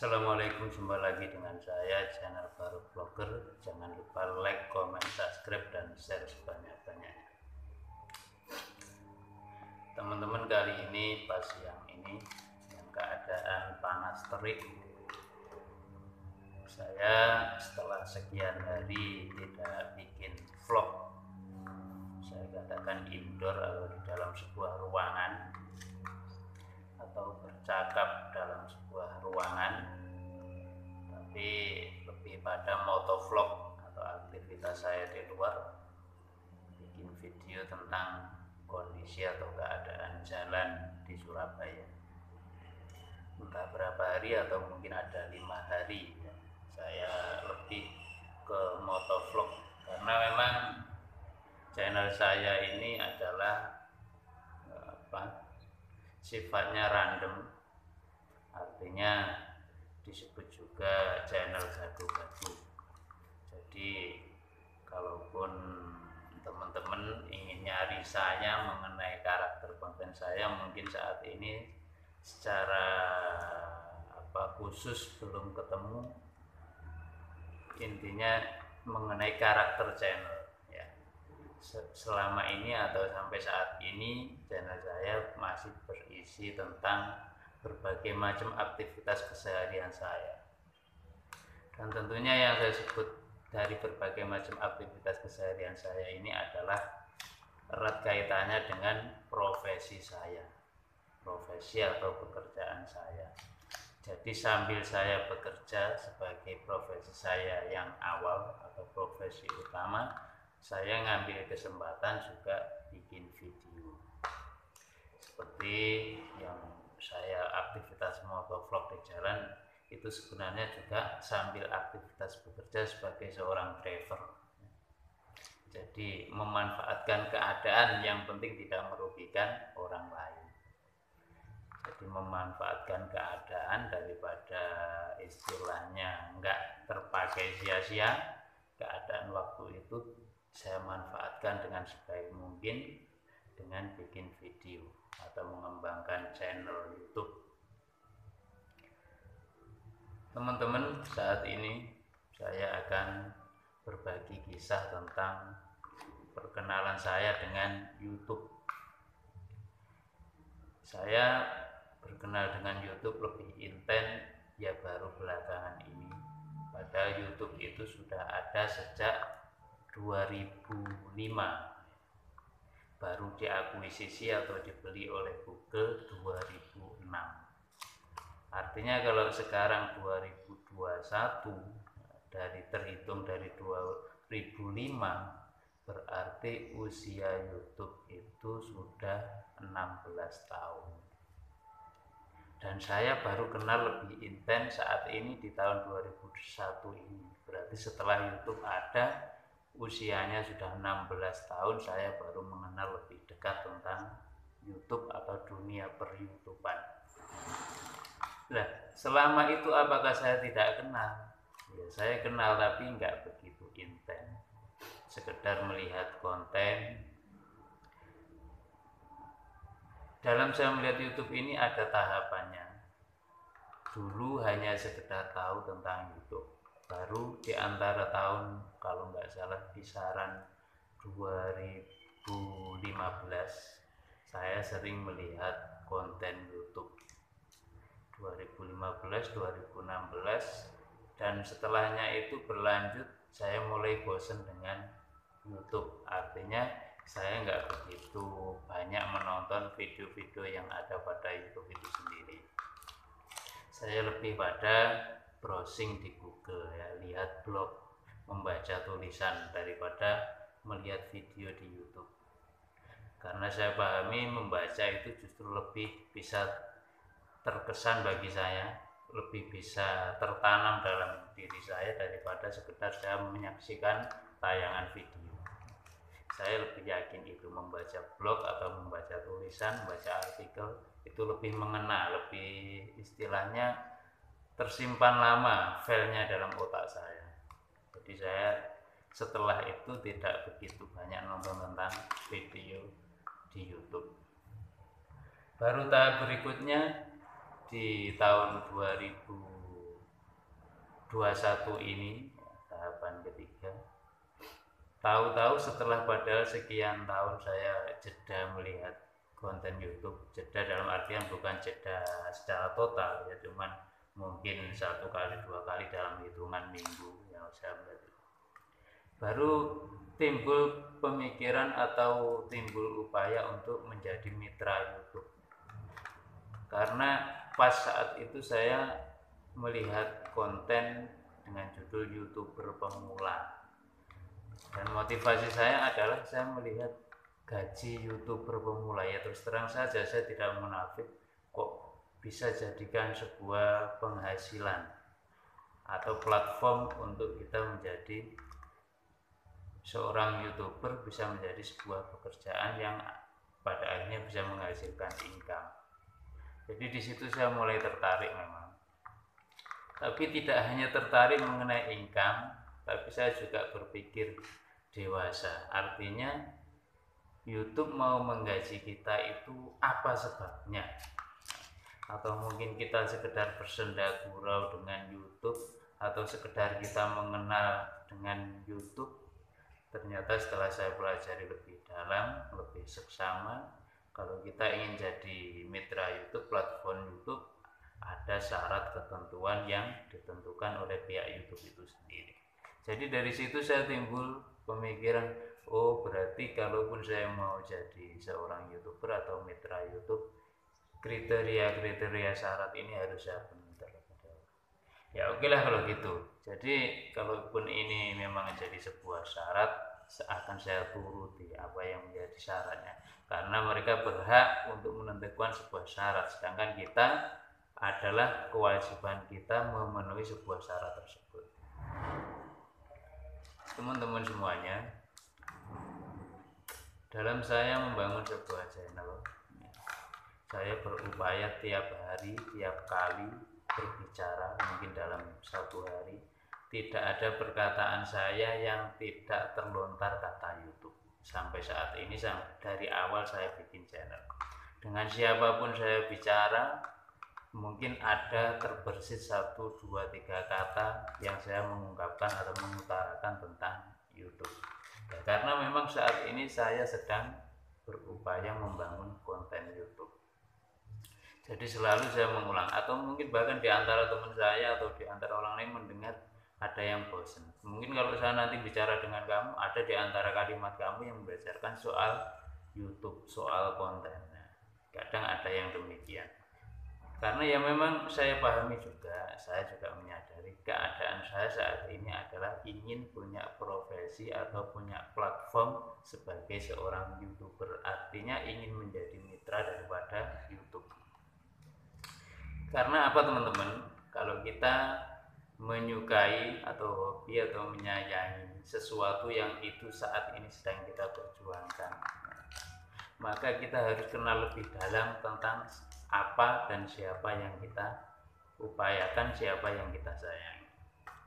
Assalamualaikum, jumpa lagi dengan saya channel baru vlogger. Jangan lupa like, comment, subscribe, dan share sebanyak-banyaknya. Teman-teman, kali ini pas siang ini dengan keadaan panas terik, saya setelah sekian hari tidak bikin vlog, saya katakan indoor atau di dalam sebuah ruangan atau bercakap dalam sebuah ruangan, tapi lebih pada motovlog atau aktivitas saya di luar, bikin video tentang kondisi atau keadaan jalan di Surabaya. Entah berapa hari atau mungkin ada 5 hari ya, saya lebih ke motovlog karena memang channel saya ini adalah sifatnya random, artinya disebut juga channel gaduh-gaduh. Jadi kalaupun teman-teman ingin nyari saya mengenai karakter konten saya, mungkin saat ini secara khusus belum ketemu. Intinya mengenai karakter channel ya. Selama ini atau sampai saat ini channel saya masih berisi tentang berbagai macam aktivitas keseharian saya, dan tentunya yang saya sebut dari berbagai macam aktivitas keseharian saya ini adalah erat kaitannya dengan profesi saya, profesi atau pekerjaan saya. Jadi sambil saya bekerja sebagai profesi saya yang awal atau profesi utama, saya ngambil kesempatan juga bikin video seperti yang saya aktivitas motovlog di jalan. Itu sebenarnya juga sambil aktivitas bekerja sebagai seorang driver. Jadi memanfaatkan keadaan, yang penting tidak merugikan orang lain. Jadi memanfaatkan keadaan daripada istilahnya nggak terpakai sia-sia, keadaan waktu itu saya manfaatkan dengan sebaik mungkin dengan bikin video atau mengembangkan channel YouTube. Teman-teman, saat ini saya akan berbagi kisah tentang perkenalan saya dengan YouTube. Saya berkenal dengan YouTube lebih intens ya baru belakangan ini. Padahal YouTube itu sudah ada sejak 2005, baru diakuisisi atau dibeli oleh Google 2006. Artinya kalau sekarang 2021, terhitung dari 2005, berarti usia YouTube itu sudah 16 tahun. Dan saya baru kenal lebih intens saat ini di tahun 2001 ini. Berarti setelah YouTube ada, usianya sudah 16 tahun, saya baru mengenal lebih dekat tentang YouTube atau dunia per-YouTubean. Nah, selama itu apakah saya tidak kenal? Ya, saya kenal tapi nggak begitu intens. Sekedar melihat konten. Dalam saya melihat YouTube ini ada tahapannya. Dulu hanya sekedar tahu tentang YouTube. Baru di antara tahun, kalau nggak salah kisaran 2015, saya sering melihat konten YouTube. 2015, 2016, dan setelahnya itu berlanjut, saya mulai bosan dengan YouTube. Artinya saya nggak begitu banyak menonton video-video yang ada pada YouTube itu sendiri. Saya lebih pada browsing di Google ya, lihat blog, membaca tulisan daripada melihat video di YouTube. Karena saya pahami membaca itu justru lebih bisa terkesan bagi saya, lebih bisa tertanam dalam diri saya daripada sekedar saya menyaksikan tayangan video. Saya lebih yakin itu membaca blog atau membaca tulisan, membaca artikel itu lebih mengena, lebih istilahnya tersimpan lama filenya dalam otak saya. Jadi saya setelah itu tidak begitu banyak nonton tentang video di YouTube. Baru tahap berikutnya di tahun 2016 21 ini, tahapan ketiga. Tahu-tahu setelah padahal sekian tahun saya jeda melihat konten YouTube, jeda dalam artian bukan jeda secara total ya, cuman mungkin 1 kali 2 kali dalam hitungan minggu yang saya melihat. Baru timbul pemikiran atau timbul upaya untuk menjadi mitra YouTube. Karena pas saat itu saya melihat konten dengan judul YouTuber pemula. Dan motivasi saya adalah saya melihat gaji YouTuber pemula, ya terus terang saja saya tidak munafik, kok bisa jadikan sebuah penghasilan atau platform untuk kita menjadi seorang YouTuber, bisa menjadi sebuah pekerjaan yang pada akhirnya bisa menghasilkan income. Jadi di situ saya mulai tertarik memang. Tapi tidak hanya tertarik mengenai income, tapi saya juga berpikir dewasa. Artinya YouTube mau menggaji kita itu apa sebabnya? Atau mungkin kita sekedar bersenda gurau dengan YouTube, atau sekedar kita mengenal dengan YouTube. Ternyata setelah saya pelajari lebih dalam, lebih seksama, kalau kita ingin jadi mitra YouTube, platform YouTube, ada syarat ketentuan yang ditentukan oleh pihak YouTube itu sendiri. Jadi dari situ saya timbul pemikiran, oh berarti kalaupun saya mau jadi seorang YouTuber atau mitra YouTube, kriteria syarat ini harus saya penuhi. Ya oke lah kalau gitu. Jadi kalaupun ini memang jadi sebuah syarat, akan saya turuti apa yang menjadi syaratnya, karena mereka berhak untuk menentukan sebuah syarat, sedangkan kita adalah kewajiban kita memenuhi sebuah syarat tersebut. Teman-teman semuanya, dalam saya membangun sebuah channel, saya berupaya tiap hari, tiap kali berbicara, mungkin dalam 1 hari tidak ada perkataan saya yang tidak terlontar kata YouTube. Sampai saat ini, dari awal saya bikin channel, dengan siapapun saya bicara, mungkin ada terbersit 1, 2, 3 kata yang saya mengungkapkan atau mengutarakan tentang YouTube. Ya, karena memang saat ini saya sedang berupaya membangun konten YouTube. Jadi selalu saya mengulang, atau mungkin bahkan di antara teman saya atau di antara orang lain mendengar ada yang bosan. Mungkin kalau saya nanti bicara dengan kamu, ada di antara kalimat kamu yang membicarakan soal YouTube, soal kontennya. Kadang ada yang demikian. Karena ya memang saya pahami juga, saya juga menyadari keadaan saya saat ini adalah ingin punya profesi atau punya platform sebagai seorang YouTuber. Artinya ingin menjadi mitra daripada YouTube. Karena apa teman-teman? Kalau kita menyukai atau hobi atau menyayangi sesuatu yang itu saat ini sedang kita perjuangkan, maka kita harus kenal lebih dalam tentang apa dan siapa yang kita upayakan, siapa yang kita sayangi.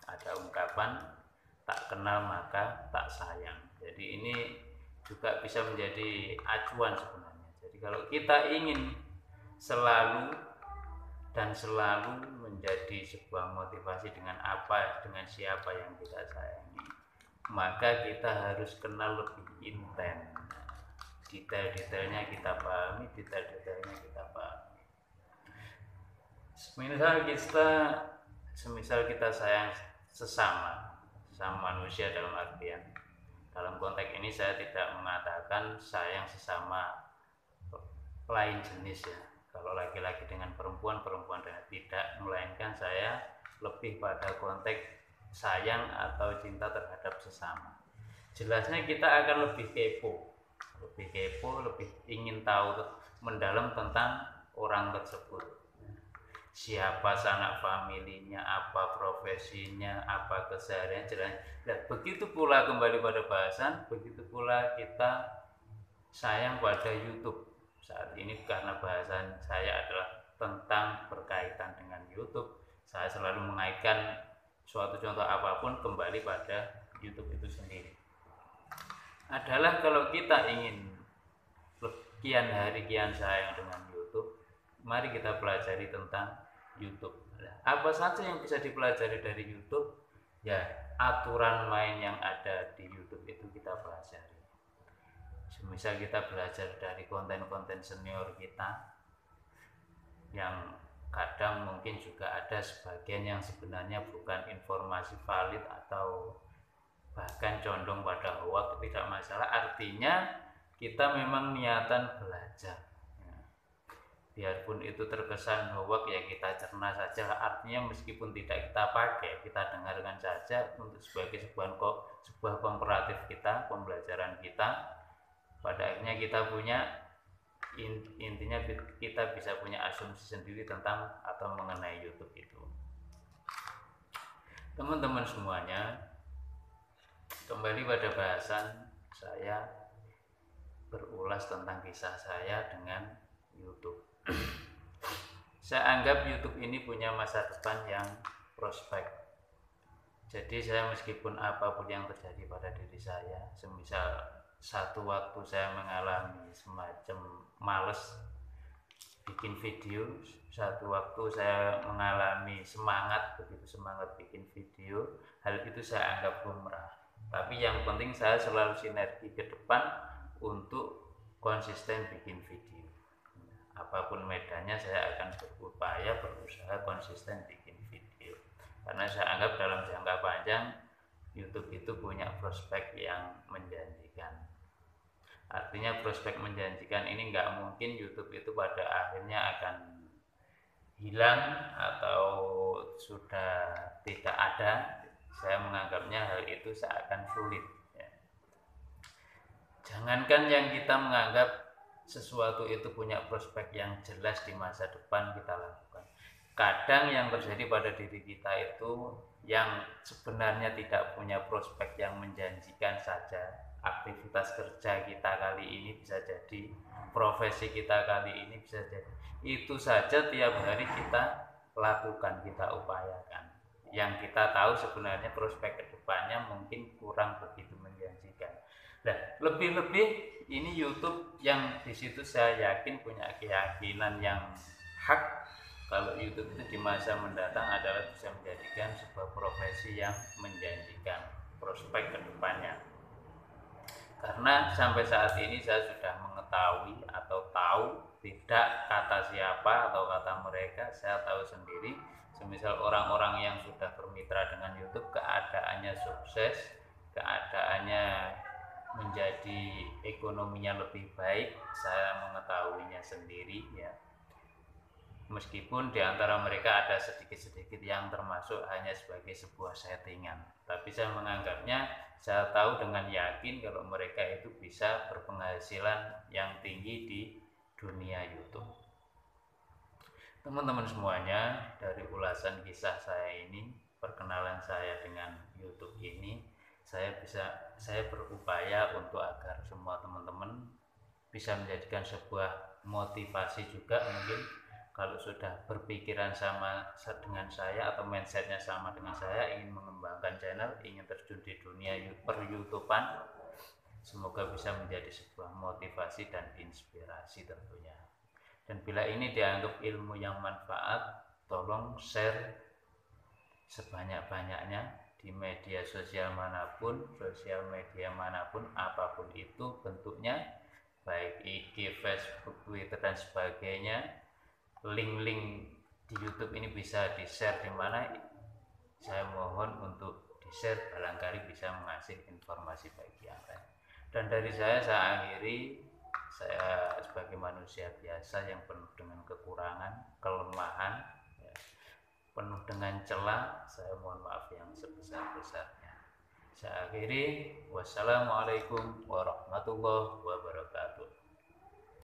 Ada ungkapan, tak kenal maka tak sayang. Jadi ini juga bisa menjadi acuan sebenarnya. Jadi kalau kita ingin selalu menjadi sebuah motivasi dengan apa, dengan siapa yang kita sayangi, maka kita harus kenal lebih intens. Detail-detailnya kita pahami, Semisal kita sayang sesama manusia, dalam artian, dalam konteks ini saya tidak mengatakan sayang sesama lain jenis ya. Kalau laki-laki dengan perempuan dengan tidak, melainkan saya lebih pada konteks sayang atau cinta terhadap sesama. Jelasnya kita akan lebih kepo, lebih ingin tahu mendalam tentang orang tersebut. Siapa sanak familinya, apa profesinya, apa keseharian, jelas. Dan begitu pula kembali pada bahasan, begitu pula kita sayang pada YouTube. Saat ini karena bahasan saya adalah tentang berkaitan dengan YouTube, saya selalu mengaitkan suatu contoh apapun kembali pada YouTube itu sendiri. Adalah kalau kita ingin kian hari kian sayang dengan YouTube, mari kita pelajari tentang YouTube. Nah, apa saja yang bisa dipelajari dari YouTube? Ya, aturan main yang ada di YouTube itu kita pelajari. Misal kita belajar dari konten-konten senior kita yang kadang mungkin juga ada sebagian yang sebenarnya bukan informasi valid atau bahkan condong pada hoax, tidak masalah, artinya kita memang niatan belajar. Biarpun itu terkesan hoax ya kita cerna saja, artinya meskipun tidak kita pakai, kita dengarkan saja untuk sebagai sebuah komparatif kita, pembelajaran kita. Pada akhirnya kita punya intinya kita bisa punya asumsi sendiri tentang atau mengenai YouTube itu. Teman-teman semuanya, kembali pada bahasan saya berulas tentang kisah saya dengan YouTube. Saya anggap YouTube ini punya masa depan yang prospek. Jadi saya meskipun apapun yang terjadi pada diri saya, semisal satu waktu saya mengalami semacam males bikin video, satu waktu saya mengalami begitu semangat bikin video, hal itu saya anggap lumrah. Tapi yang penting saya selalu sinergi ke depan untuk konsisten bikin video. Apapun medannya saya akan berusaha konsisten bikin video. Karena saya anggap dalam jangka panjang YouTube itu punya prospek yang menjanjikan. Artinya prospek menjanjikan ini nggak mungkin YouTube itu pada akhirnya akan hilang atau sudah tidak ada. Saya menganggapnya hal itu seakan sulit. Jangankan yang kita menganggap sesuatu itu punya prospek yang jelas di masa depan kita lakukan. Kadang yang terjadi pada diri kita itu yang sebenarnya tidak punya prospek yang menjanjikan saja. Aktivitas kerja kita kali ini bisa jadi, profesi kita kali ini bisa jadi, itu saja tiap hari kita lakukan, kita upayakan. Yang kita tahu sebenarnya prospek kedepannya mungkin kurang begitu menjanjikan. Nah, lebih-lebih ini YouTube yang di situ saya yakin punya keyakinan yang hak kalau YouTube itu di masa mendatang adalah bisa menjadikan sebuah profesi yang menjanjikan prospek kedepannya. Karena sampai saat ini saya sudah mengetahui atau tahu, tidak kata siapa atau kata mereka, saya tahu sendiri. Semisal orang-orang yang sudah bermitra dengan YouTube keadaannya sukses, keadaannya menjadi ekonominya lebih baik, saya mengetahuinya sendiri ya. Meskipun di antara mereka ada sedikit-sedikit yang termasuk hanya sebagai sebuah settingan, tapi saya menganggapnya, saya tahu dengan yakin kalau mereka itu bisa berpenghasilan yang tinggi di dunia YouTube. Teman-teman semuanya, dari ulasan kisah saya ini, perkenalan saya dengan YouTube ini, saya berupaya untuk agar semua teman-teman bisa menjadikan sebuah motivasi juga. Mungkin kalau sudah berpikiran sama dengan saya atau mindsetnya sama dengan saya, ingin mengembangkan channel, ingin terjun di dunia per-YouTubean, semoga bisa menjadi sebuah motivasi dan inspirasi tentunya. Dan bila ini dianggap ilmu yang manfaat, tolong share sebanyak-banyaknya di media sosial manapun, apapun itu bentuknya, baik IG, Facebook, Twitter dan sebagainya. Link-link di YouTube ini bisa di-share di mana, saya mohon untuk di-share, barangkali bisa mengasih informasi bagi yang lain. Dan dari saya akhiri, saya sebagai manusia biasa yang penuh dengan kekurangan, kelemahan, ya, penuh dengan celah, saya mohon maaf yang sebesar-besarnya. Saya akhiri, wassalamualaikum warahmatullahi wabarakatuh.